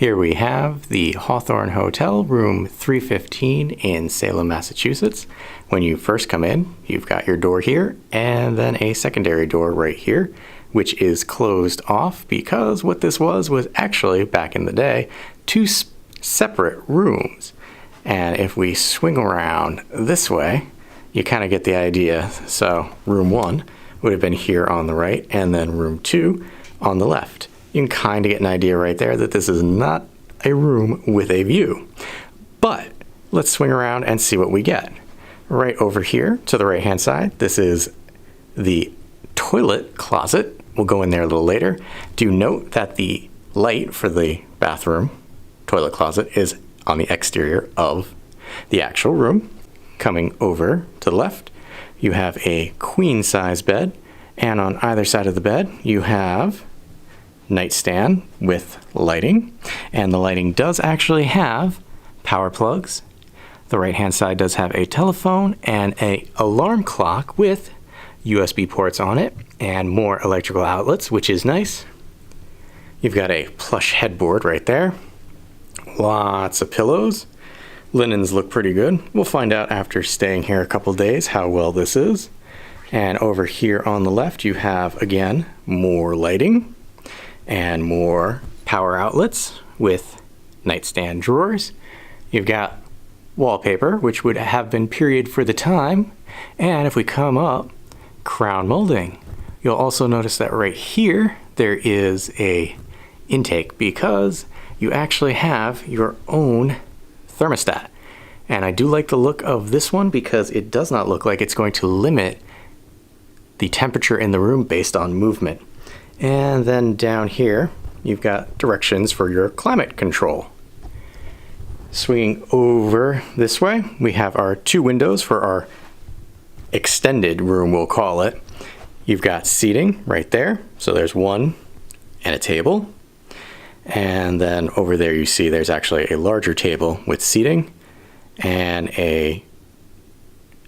Here we have the Hawthorne Hotel Room 315 in Salem, Massachusetts. When you first come in, you've got your door here and then a secondary door right here, which is closed off because what this was actually, back in the day, two separate rooms. And if we swing around this way, you kind of get the idea. So room 1 would have been here on the right, and then room 2 on the left. You can kind of get an idea right there that this is not a room with a view. But let's swing around and see what we get. Right over here to the right hand side, this is the toilet closet. We'll go in there a little later. Do note that the light for the bathroom toilet closet is on the exterior of the actual room. Coming over to the left, you have a queen size bed, and on either side of the bed you have nightstand with lighting, and the lighting does actually have power plugs. The right hand side does have a telephone and an alarm clock with USB ports on it and more electrical outlets, which is nice. You've got a plush headboard right there, lots of pillows. Linens look pretty good. We'll find out after staying here a couple days how well this is. And over here on the left you have, again, more lighting and more power outlets with nightstand drawers. You've got wallpaper, which would have been period for the time. And if we come up, crown molding. You'll also notice that right here there is a intake because you actually have your own thermostat. And I do like the look of this one because it does not look like it's going to limit the temperature in the room based on movement. And then down here you've got directions for your climate control. Swinging over this way, we have our 2 windows for our extended room, we'll call it. You've got seating right there, so there's one and a table. And then over there you see there's actually a larger table with seating and a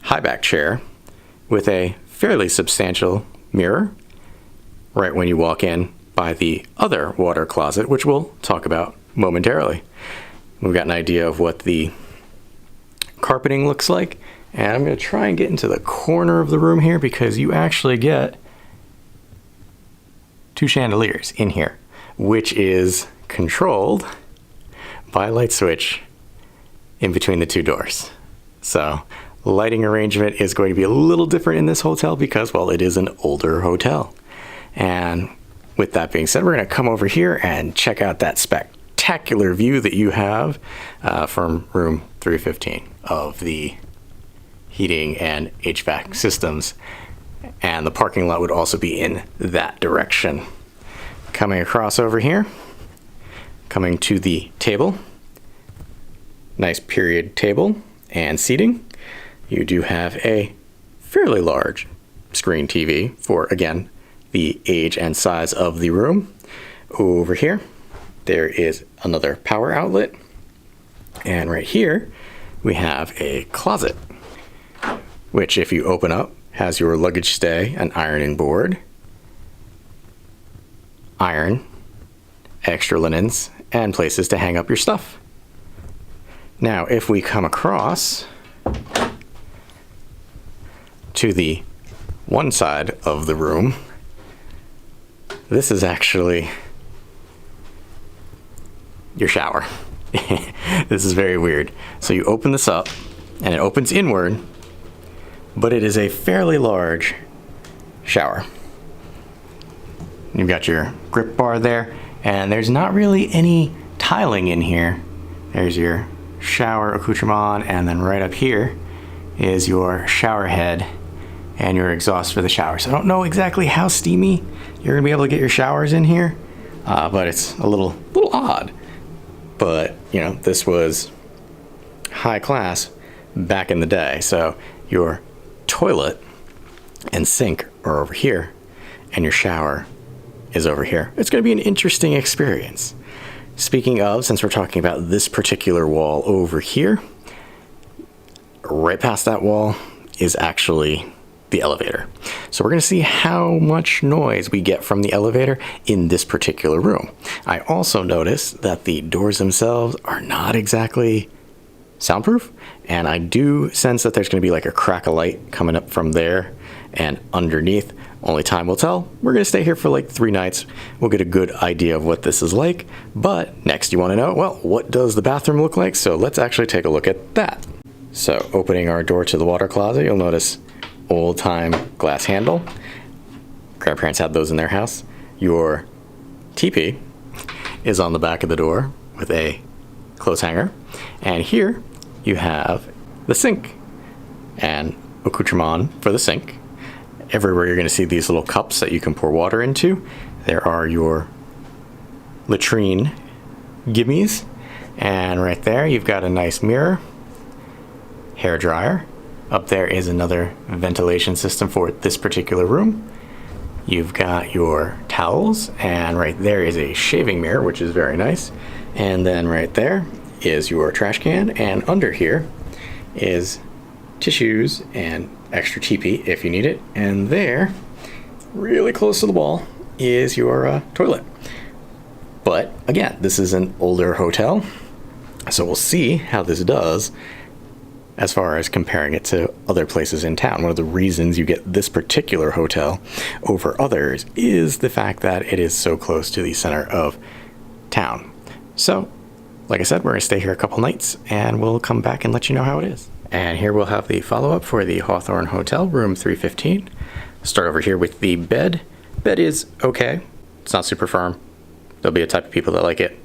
high back chair with a fairly substantial mirror right when you walk in by the other water closet, which we'll talk about momentarily. We've got an idea of what the carpeting looks like, and I'm going to try and get into the corner of the room here because you actually get 2 chandeliers in here, which is controlled by a light switch in between the 2 doors. So lighting arrangement is going to be a little different in this hotel because, well, it is an older hotel. And with that being said, we're going to come over here and check out that spectacular view that you have from room 315 of the heating and HVAC systems. And the parking lot would also be in that direction. Coming across over here, coming to the table, nice period table and seating. You do have a fairly large screen TV for, again, the age and size of the room. Over here, there is another power outlet. And right here, we have a closet, which if you open up, has your luggage stay, an ironing board, iron, extra linens, and places to hang up your stuff. Now, if we come across to the one side of the room, this is actually your shower. This is very weird. So you open this up and it opens inward, but it is a fairly large shower. You've got your grip bar there, and there's not really any tiling in here. There's your shower accoutrement, and then right up here is your shower head and your exhaust for the shower. So I don't know exactly how steamy you're gonna be able to get your showers in here, but it's a little odd. But you know, this was high class back in the day. So your toilet and sink are over here, and your shower is over here. It's going to be an interesting experience. Speaking of, since we're talking about this particular wall over here, right past that wall is actually the elevator. So we're going to see how much noise we get from the elevator in this particular room. I also noticed that the doors themselves are not exactly soundproof, and I do sense that there's going to be like a crack of light coming up from there and underneath. Only time will tell. We're going to stay here for like 3 nights. We'll get a good idea of what this is like. But next you want to know, well, what does the bathroom look like? So let's actually take a look at that. So opening our door to the water closet, you'll notice old time glass handle. Grandparents had those in their house. Your teepee is on the back of the door with a clothes hanger. And here you have the sink and accoutrement for the sink. Everywhere you're going to see these little cups that you can pour water into. There are your latrine gimmies. And right there you've got a nice mirror, hair dryer. Up there is another ventilation system for this particular room. You've got your towels, and right there is a shaving mirror, which is very nice. And then right there is your trash can, and under here is tissues and extra teepee if you need it. And there, really close to the wall, is your toilet. But again, this is an older hotel, so we'll see how this does as far as comparing it to other places in town. One of the reasons you get this particular hotel over others is the fact that it is so close to the center of town. So, like I said, we're gonna stay here a couple nights and we'll come back and let you know how it is. And here we'll have the follow-up for the Hawthorne Hotel Room 315. Start over here with the bed. Bed is okay. It's not super firm. There'll be a type of people that like it. It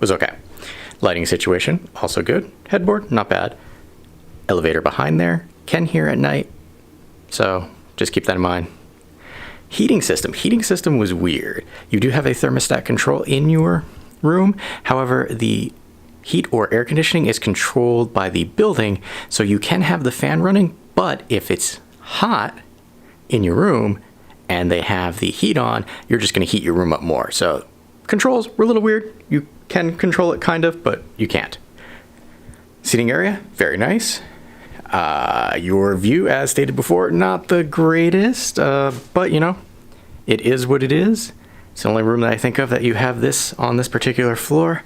was okay. Lighting situation, also good. Headboard, not bad. Elevator behind there, can hear at night, so just keep that in mind. Heating system was weird. You do have a thermostat control in your room. However, the heat or air conditioning is controlled by the building, so you can have the fan running, but if it's hot in your room and they have the heat on, you're just going to heat your room up more. So controls were a little weird. You can control it kind of, but you can't. Seating area, very nice. Your view, as stated before, not the greatest, but you know, it is what it is. It's the only room that I think of that you have this on this particular floor.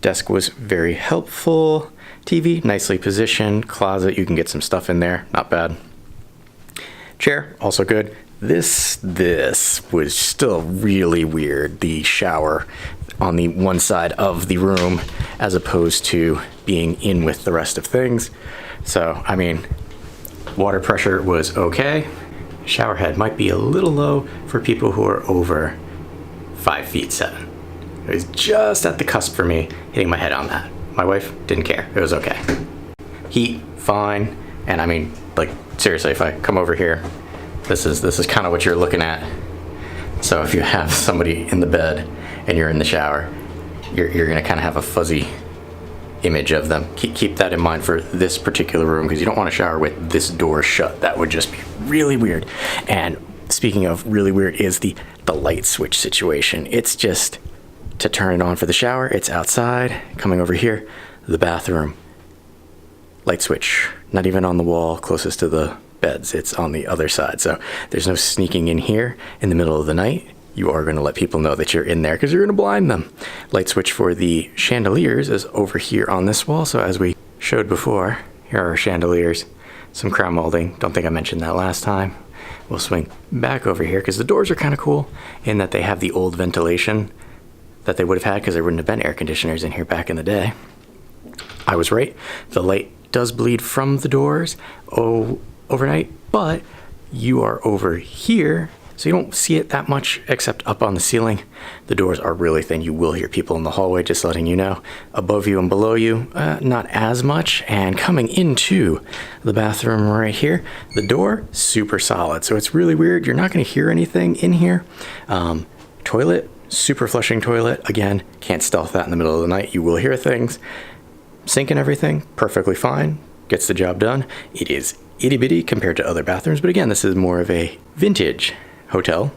Desk was very helpful. TV, nicely positioned. Closet, you can get some stuff in there, not bad. Chair, also good. This was still really weird. The shower on the one side of the room as opposed to being in with the rest of things. So, I mean, water pressure was okay. Shower head might be a little low for people who are over 5'7". It was just at the cusp for me hitting my head on that. My wife didn't care. It was okay. Heat, fine. And I mean, like, seriously, if I come over here, this is kind of what you're looking at. So if you have somebody in the bed and you're in the shower, you're gonna kind of have a fuzzy image of them. Keep that in mind for this particular room, because you don't want to shower with this door shut. That would just be really weird. And speaking of really weird is the light switch situation. It's just to turn it on for the shower, it's outside. Coming over here, the bathroom, light switch, not even on the wall closest to the beds, it's on the other side. So there's no sneaking in here in the middle of the night. You are going to let people know that you're in there because you're going to blind them. Light switch for the chandeliers is over here on this wall. So as we showed before, here are our chandeliers, some crown molding. Don't think I mentioned that last time. We'll swing back over here because the doors are kind of cool in that they have the old ventilation that they would have had because there wouldn't have been air conditioners in here back in the day. I was right. The light does bleed from the doors overnight, but you are over here, so you don't see it that much except up on the ceiling. The doors are really thin. You will hear people in the hallway, just letting you know. Above you and below you, not as much. And coming into the bathroom right here, the door, super solid. So it's really weird. You're not going to hear anything in here. Toilet, super flushing toilet. Again, can't stealth that in the middle of the night. You will hear things. Sink and everything, perfectly fine. Gets the job done. It is itty bitty compared to other bathrooms, but again, this is more of a vintage hotel.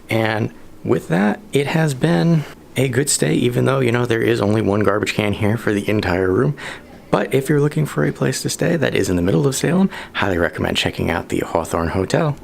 And with that, it has been a good stay, even though, you know, there is only one garbage can here for the entire room. But if you're looking for a place to stay that is in the middle of Salem, highly recommend checking out the Hawthorne Hotel.